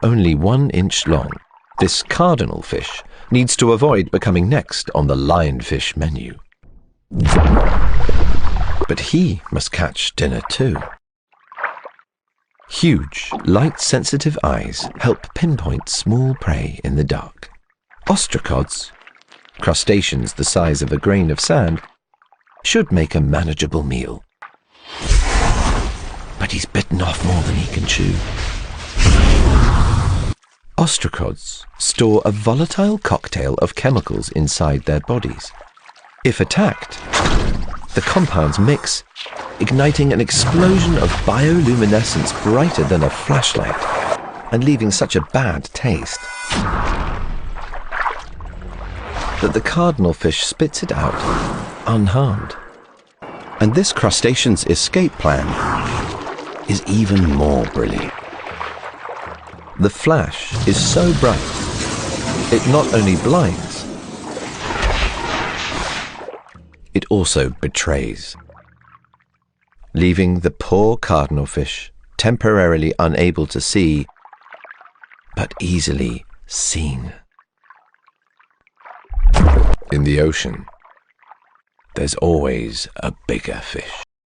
only 1 inch long. This cardinal fish needs to avoid becoming next on the lionfish menu. But he must catch dinner too. Huge, light-sensitive eyes help pinpoint small prey in the dark. Ostracods, crustaceans the size of a grain of sand, should make a manageable meal. But he's bitten off more than he can chew. Ostracods store a volatile cocktail of chemicals inside their bodies. If attacked, the compounds mix, igniting an explosion of bioluminescence brighter than a flashlight and leaving such a bad taste that the cardinal fish spits it out unharmed. And this crustacean's escape plan is even more brilliant. The flash is so bright, it not only blinds, it also betrays, leaving the poor cardinal fish temporarily unable to see, but easily seen. In the ocean, there's always a bigger fish.